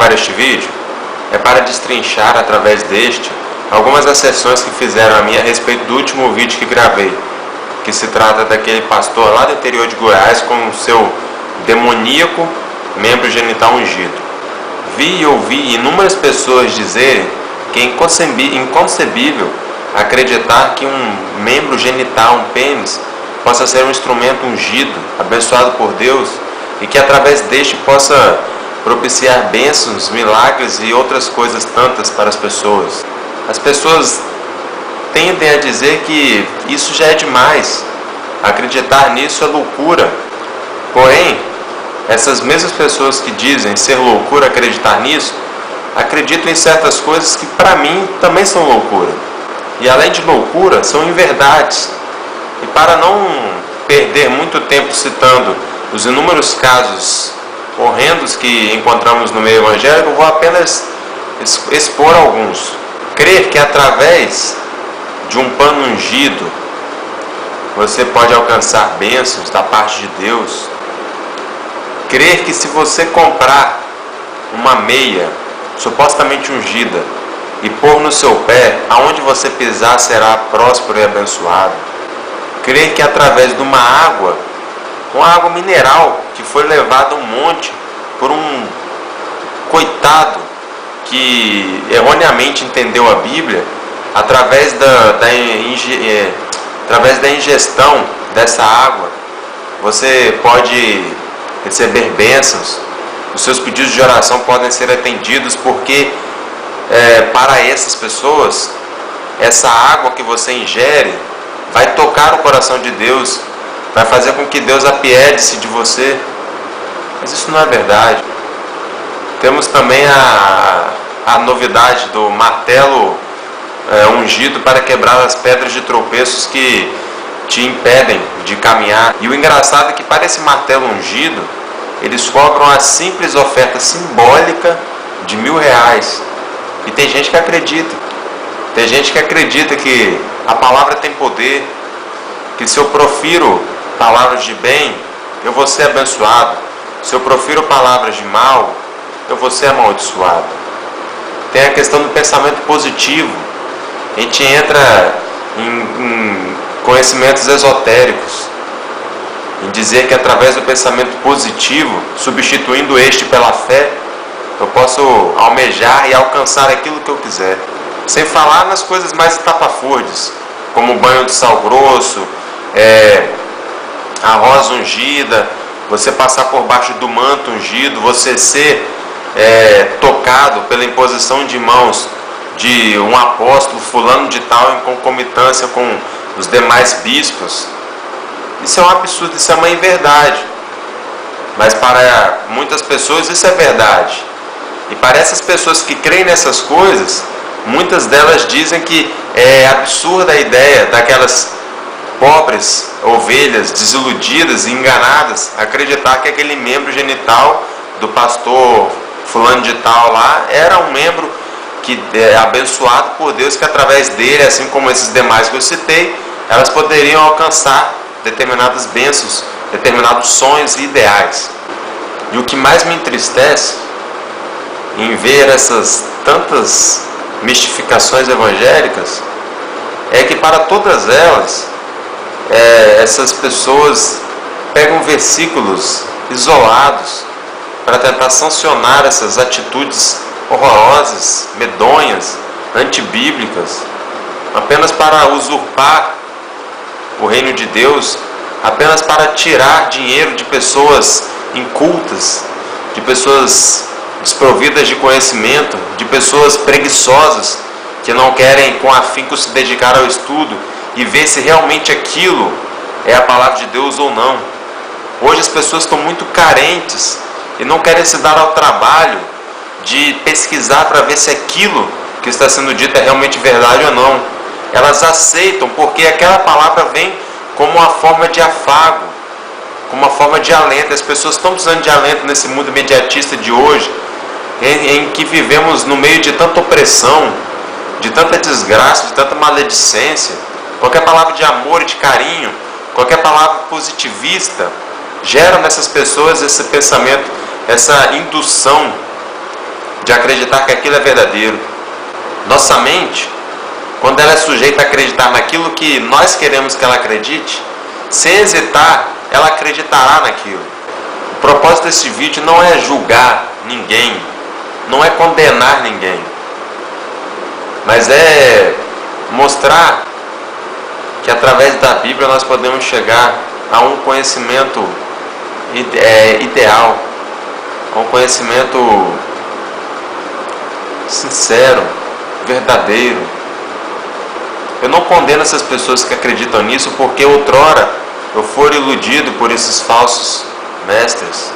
gravar este vídeo é para destrinchar através deste algumas acessões que fizeram a mim a respeito do último vídeo que gravei, que se trata daquele pastor lá do interior de Goiás com o seu demoníaco membro genital ungido. Vi e ouvi inúmeras pessoas dizerem que é inconcebível acreditar que um membro genital, um pênis, possa ser um instrumento ungido, abençoado por Deus, e que através deste possa propiciar bênçãos, milagres e outras coisas tantas para as pessoas. As pessoas tendem a dizer que isso já é demais, acreditar nisso é loucura. Porém, essas mesmas pessoas que dizem ser loucura acreditar nisso, acreditam em certas coisas que para mim também são loucura. E além de loucura, são inverdades. E para não perder muito tempo citando os inúmeros casos horrendos que encontramos no meio evangélico, eu vou apenas expor alguns. Crer que através de um pano ungido você pode alcançar bênçãos da parte de Deus. Crer que se você comprar uma meia supostamente ungida e pôr no seu pé, aonde você pisar será próspero e abençoado. Crer que através de uma água mineral que foi levada a um monte por um coitado que erroneamente entendeu a Bíblia, através da ingestão dessa água, você pode receber bênçãos, os seus pedidos de oração podem ser atendidos, porque para essas pessoas, essa água que você ingere vai tocar o coração de Deus, vai fazer com que Deus apiede-se de você. Mas isso não é verdade. Temos também a novidade do martelo ungido para quebrar as pedras de tropeços que te impedem de caminhar. E o engraçado é que para esse martelo ungido, eles cobram a simples oferta simbólica de R$1.000. E tem gente que acredita. Tem gente que acredita que a palavra tem poder, que se eu profiro palavras de bem, eu vou ser abençoado. Se eu profiro palavras de mal, eu vou ser amaldiçoado. Tem a questão do pensamento positivo. A gente entra em conhecimentos esotéricos, em dizer que através do pensamento positivo, substituindo este pela fé, eu posso almejar e alcançar aquilo que eu quiser. Sem falar nas coisas mais estapafúrdias, como o banho de sal grosso, a rosa ungida, você passar por baixo do manto ungido, você ser tocado pela imposição de mãos de um apóstolo fulano de tal em concomitância com os demais bispos. Isso é um absurdo, isso é uma inverdade. Mas para muitas pessoas isso é verdade. E para essas pessoas que creem nessas coisas, muitas delas dizem que é absurda a ideia daquelas pobres ovelhas desiludidas e enganadas acreditar que aquele membro genital do pastor fulano de tal lá era um membro que é abençoado por Deus, que através dele, assim como esses demais que eu citei, elas poderiam alcançar determinadas bênçãos, determinados sonhos e ideais. E o que mais me entristece em ver essas tantas mistificações evangélicas é que para todas elas, essas pessoas pegam versículos isolados para tentar sancionar essas atitudes horrorosas, medonhas, antibíblicas, apenas para usurpar o reino de Deus, apenas para tirar dinheiro de pessoas incultas, de pessoas desprovidas de conhecimento, de pessoas preguiçosas que não querem com afinco se dedicar ao estudo e ver se realmente aquilo é a palavra de Deus ou não. Hoje as pessoas estão muito carentes e não querem se dar ao trabalho de pesquisar para ver se aquilo que está sendo dito é realmente verdade ou não. Elas aceitam porque aquela palavra vem como uma forma de afago, como uma forma de alento. As pessoas estão precisando de alento nesse mundo imediatista de hoje, em que vivemos no meio de tanta opressão, de tanta desgraça, de tanta maledicência. Qualquer palavra de amor e de carinho, qualquer palavra positivista, gera nessas pessoas esse pensamento, essa indução de acreditar que aquilo é verdadeiro. Nossa mente, quando ela é sujeita a acreditar naquilo que nós queremos que ela acredite, sem hesitar, ela acreditará naquilo. O propósito desse vídeo não é julgar ninguém, não é condenar ninguém, mas é mostrar que através da Bíblia nós podemos chegar a um conhecimento ideal, a um conhecimento sincero, verdadeiro. Eu não condeno essas pessoas que acreditam nisso, porque outrora eu fui iludido por esses falsos mestres.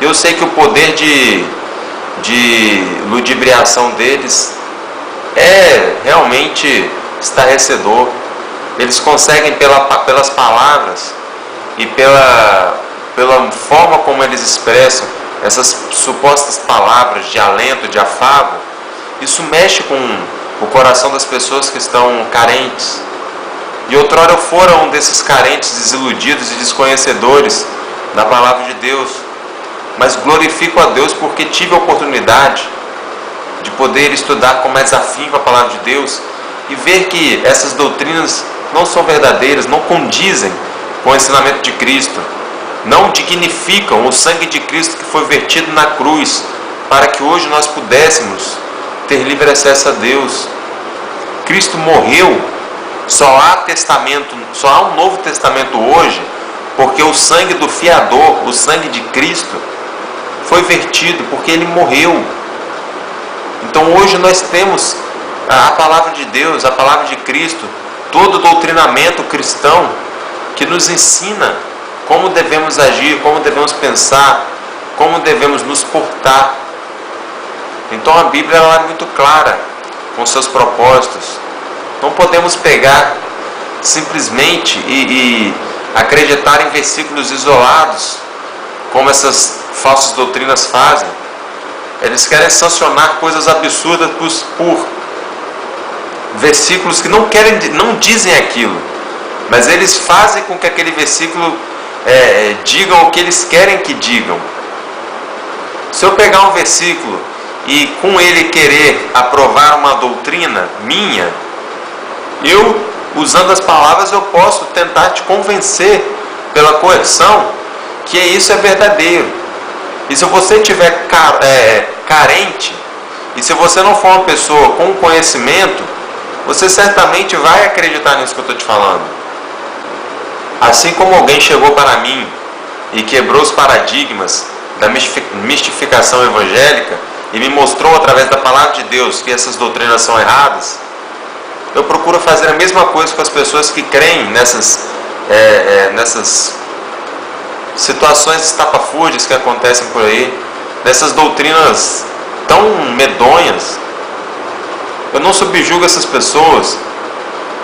Eu sei que o poder de ludibriação deles é realmente estarrecedor. Eles conseguem pelas palavras e pela forma como eles expressam essas supostas palavras de alento, de afago, isso mexe com o coração das pessoas que estão carentes. E outrora eu fora um desses carentes, desiludidos e desconhecedores da palavra de Deus, mas glorifico a Deus porque tive a oportunidade de poder estudar com mais afinco a palavra de Deus e ver que essas doutrinas não são verdadeiras, não condizem com o ensinamento de Cristo, não dignificam o sangue de Cristo que foi vertido na cruz para que hoje nós pudéssemos ter livre acesso a Deus. Cristo morreu, só há um novo testamento hoje, porque o sangue do fiador, o sangue de Cristo, foi vertido, porque Ele morreu. Então hoje nós temos a palavra de Deus, a palavra de Cristo, todo o doutrinamento cristão que nos ensina como devemos agir, como devemos pensar, como devemos nos portar. Então a Bíblia ela é muito clara com seus propósitos. Não podemos pegar simplesmente e acreditar em versículos isolados, como essas falsas doutrinas fazem. Eles querem sancionar coisas absurdas por versículos que não dizem aquilo, mas eles fazem com que aquele versículo digam o que eles querem que digam. Se eu pegar um versículo e com ele querer aprovar uma doutrina minha, eu, usando as palavras, eu posso tentar te convencer pela coerção que isso é verdadeiro. E se você estiver carente, e se você não for uma pessoa com conhecimento, você certamente vai acreditar nisso que eu estou te falando. Assim como alguém chegou para mim e quebrou os paradigmas da mistificação evangélica e me mostrou através da palavra de Deus que essas doutrinas são erradas, eu procuro fazer a mesma coisa com as pessoas que creem nessas situações estapafúrdias que acontecem por aí, nessas doutrinas tão medonhas. Eu não subjugo essas pessoas,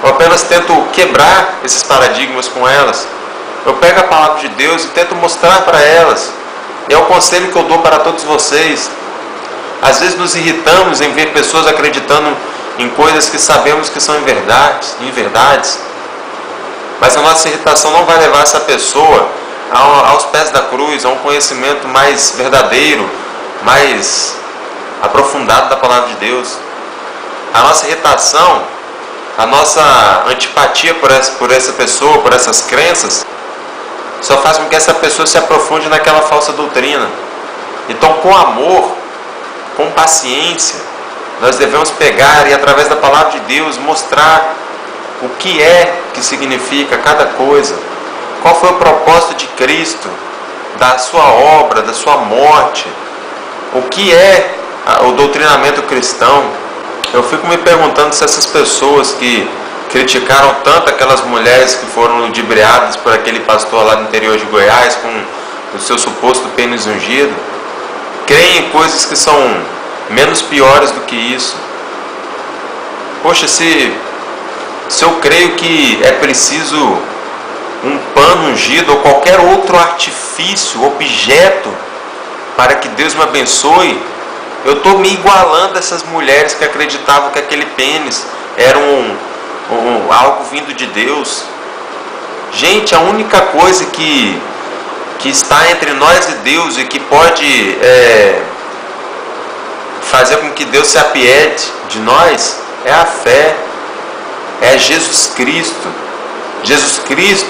eu apenas tento quebrar esses paradigmas com elas. Eu pego a palavra de Deus e tento mostrar para elas. É o conselho que eu dou para todos vocês. Às vezes nos irritamos em ver pessoas acreditando em coisas que sabemos que são inverdades, mas a nossa irritação não vai levar essa pessoa aos pés da cruz, a um conhecimento mais verdadeiro, mais aprofundado da palavra de Deus. A nossa irritação, a nossa antipatia por essa pessoa, por essas crenças, só faz com que essa pessoa se aprofunde naquela falsa doutrina. Então, com amor, com paciência, nós devemos pegar e, através da palavra de Deus, mostrar o que significa cada coisa, qual foi o propósito de Cristo, da sua obra, da sua morte, o que é o doutrinamento cristão. Eu fico me perguntando se essas pessoas que criticaram tanto aquelas mulheres que foram ludibriadas por aquele pastor lá no interior de Goiás com o seu suposto pênis ungido, creem em coisas que são menos piores do que isso. Poxa, se eu creio que é preciso um pano ungido ou qualquer outro artifício, objeto, para que Deus me abençoe, eu estou me igualando a essas mulheres que acreditavam que aquele pênis era algo vindo de Deus. Gente, a única coisa que está entre nós e Deus e que pode fazer com que Deus se apiede de nós é a fé, é Jesus Cristo. Jesus Cristo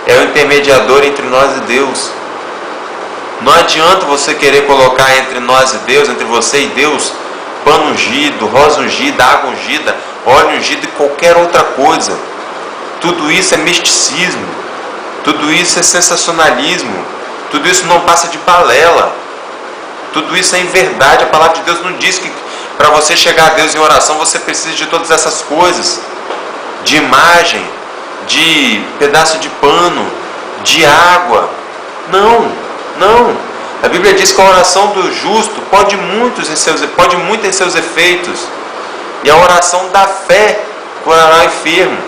é o intermediador entre nós e Deus. Não adianta você querer colocar entre nós e Deus, entre você e Deus, pano ungido, rosa ungida, água ungida, óleo ungido e qualquer outra coisa. Tudo isso é misticismo, tudo isso é sensacionalismo, tudo isso não passa de balela, tudo isso é inverdade. A palavra de Deus não diz que para você chegar a Deus em oração você precisa de todas essas coisas, de imagem, de pedaço de pano, de água. Não. A Bíblia diz que a oração do justo pode muito em seus efeitos, e a oração da fé curará o enfermo.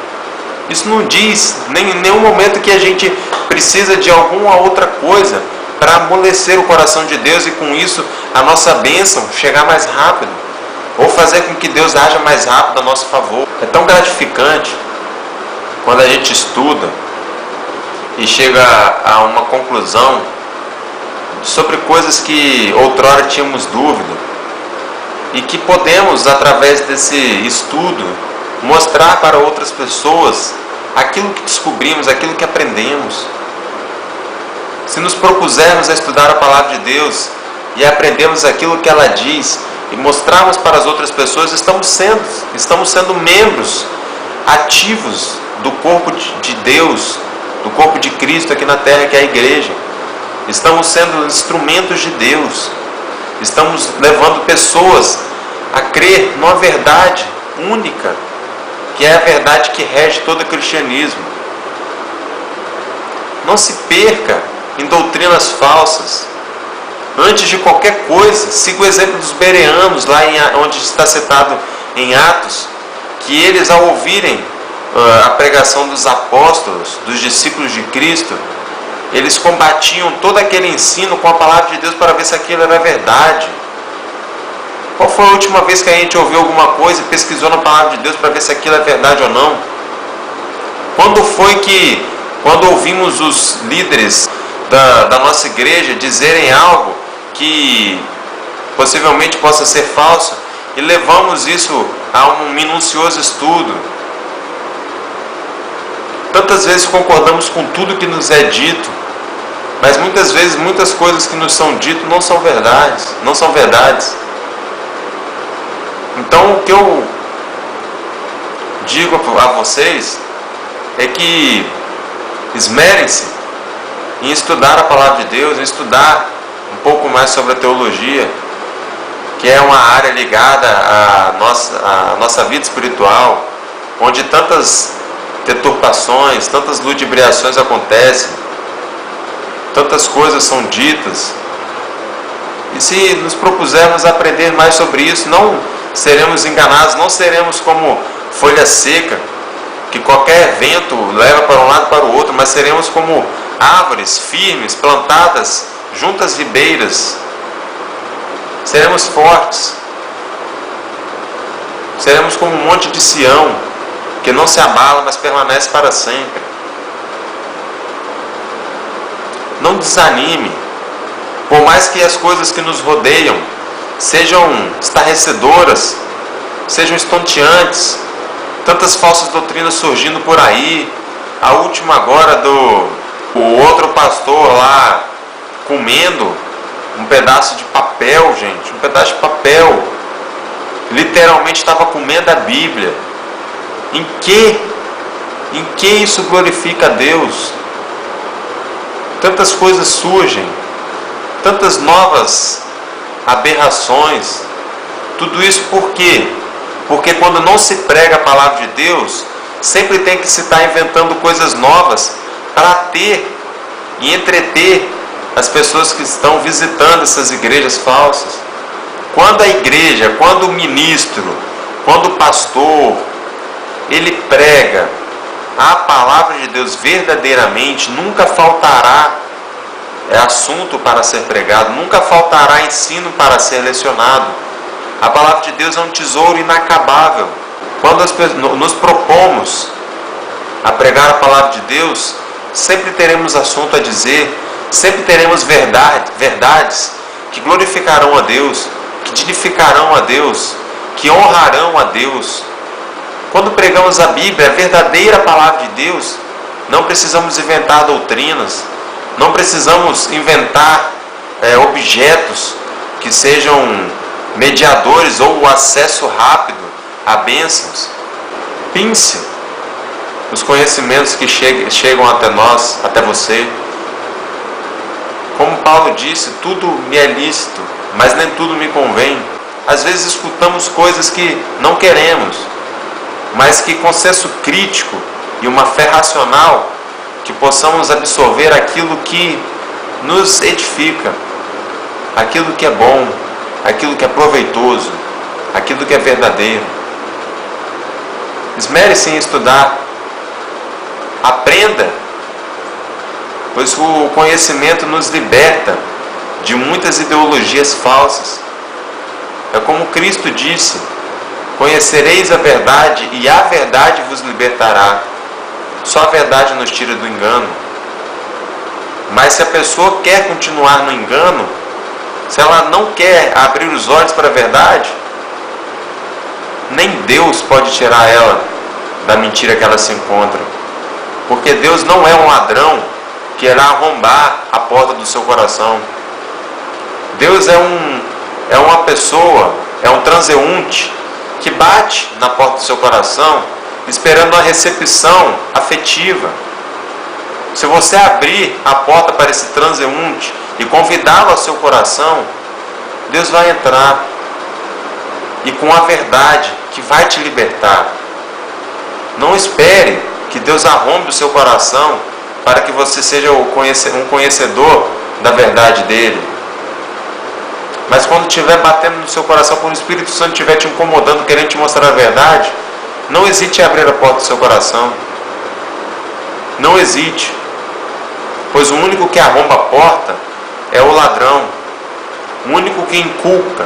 Isso não diz em nenhum momento que a gente precisa de alguma outra coisa para amolecer o coração de Deus e com isso a nossa bênção chegar mais rápido, ou fazer com que Deus haja mais rápido a nosso favor. É tão gratificante quando a gente estuda e chega a uma conclusão sobre coisas que outrora tínhamos dúvida, e que podemos, através desse estudo, mostrar para outras pessoas aquilo que descobrimos, aquilo que aprendemos. Se nos propusermos a estudar a palavra de Deus e aprendermos aquilo que ela diz e mostrarmos para as outras pessoas, estamos sendo membros ativos do corpo de Deus, do corpo de Cristo aqui na terra, que é a igreja. Estamos sendo instrumentos de Deus. Estamos levando pessoas a crer numa verdade única, que é a verdade que rege todo o cristianismo. Não se perca em doutrinas falsas. Antes de qualquer coisa, siga o exemplo dos bereanos, lá onde está citado em Atos, que eles, ao ouvirem a pregação dos apóstolos, dos discípulos de Cristo, eles combatiam todo aquele ensino com a palavra de Deus para ver se aquilo era verdade. Qual foi a última vez que a gente ouviu alguma coisa e pesquisou na palavra de Deus para ver se aquilo é verdade ou não? Quando foi que, quando ouvimos os líderes da nossa igreja dizerem algo que possivelmente possa ser falso, e levamos isso a um minucioso estudo? Tantas vezes concordamos com tudo que nos é dito, mas muitas vezes muitas coisas que nos são ditas não são verdades. Então o que eu digo a vocês é que esmerem-se em estudar a palavra de Deus, em estudar um pouco mais sobre a teologia, que é uma área ligada à nossa vida espiritual, onde tantas deturpações, tantas ludibriações acontecem, tantas coisas são ditas. E se nos propusermos a aprender mais sobre isso, não seremos enganados, não seremos como folha seca, que qualquer vento leva para um lado e para o outro, mas seremos como árvores firmes, plantadas junto às ribeiras. Seremos fortes, seremos como um monte de Sião, que não se abala, mas permanece para sempre. Não desanime, por mais que as coisas que nos rodeiam sejam estarrecedoras, sejam estonteantes, tantas falsas doutrinas surgindo por aí. A última agora o outro pastor lá comendo um pedaço de papel, gente, um pedaço de papel, literalmente estava comendo a Bíblia. Em que isso glorifica a Deus? Tantas coisas surgem, tantas novas aberrações. Tudo isso por quê? Porque quando não se prega a palavra de Deus, sempre tem que se estar inventando coisas novas para ter e entreter as pessoas que estão visitando essas igrejas falsas. Quando a igreja, quando o ministro, quando o pastor, ele prega a palavra de Deus verdadeiramente, nunca faltará assunto para ser pregado, nunca faltará ensino para ser lecionado. A palavra de Deus é um tesouro inacabável. Quando nos propomos a pregar a palavra de Deus, sempre teremos assunto a dizer, sempre teremos verdades que glorificarão a Deus, que dignificarão a Deus, que honrarão a Deus. Quando pregamos a Bíblia, a verdadeira palavra de Deus, não precisamos inventar doutrinas, não precisamos inventar objetos que sejam mediadores ou o acesso rápido a bênçãos. Pense os conhecimentos que chegam até nós, até você. Como Paulo disse, tudo me é lícito, mas nem tudo me convém. Às vezes escutamos coisas que não queremos, mas que com senso crítico e uma fé racional, que possamos absorver aquilo que nos edifica, aquilo que é bom, aquilo que é proveitoso, aquilo que é verdadeiro. Esmere-se em estudar, aprenda, pois o conhecimento nos liberta de muitas ideologias falsas. É como Cristo disse: conhecereis a verdade e a verdade vos libertará. Só a verdade nos tira do engano. Mas se a pessoa quer continuar no engano, se ela não quer abrir os olhos para a verdade, nem Deus pode tirar ela da mentira que ela se encontra. Porque Deus não é um ladrão que irá arrombar a porta do seu coração. Deus é uma pessoa, é um transeunte que bate na porta do seu coração esperando uma recepção afetiva. Se você abrir a porta para esse transeunte e convidá-lo ao seu coração, Deus vai entrar, e com a verdade que vai te libertar. Não espere que Deus arrombe o seu coração para que você seja um conhecedor da verdade dele. Mas quando estiver batendo no seu coração, quando o Espírito Santo estiver te incomodando, querendo te mostrar a verdade, não hesite em abrir a porta do seu coração. Não hesite. Pois o único que arromba a porta é o ladrão. O único que inculca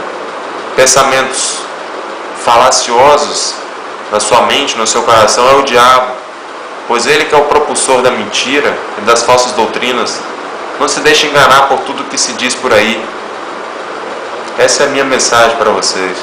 pensamentos falaciosos na sua mente, no seu coração, é o diabo. Pois ele que é o propulsor da mentira e das falsas doutrinas. Não se deixe enganar por tudo que se diz por aí. Essa é a minha mensagem para vocês.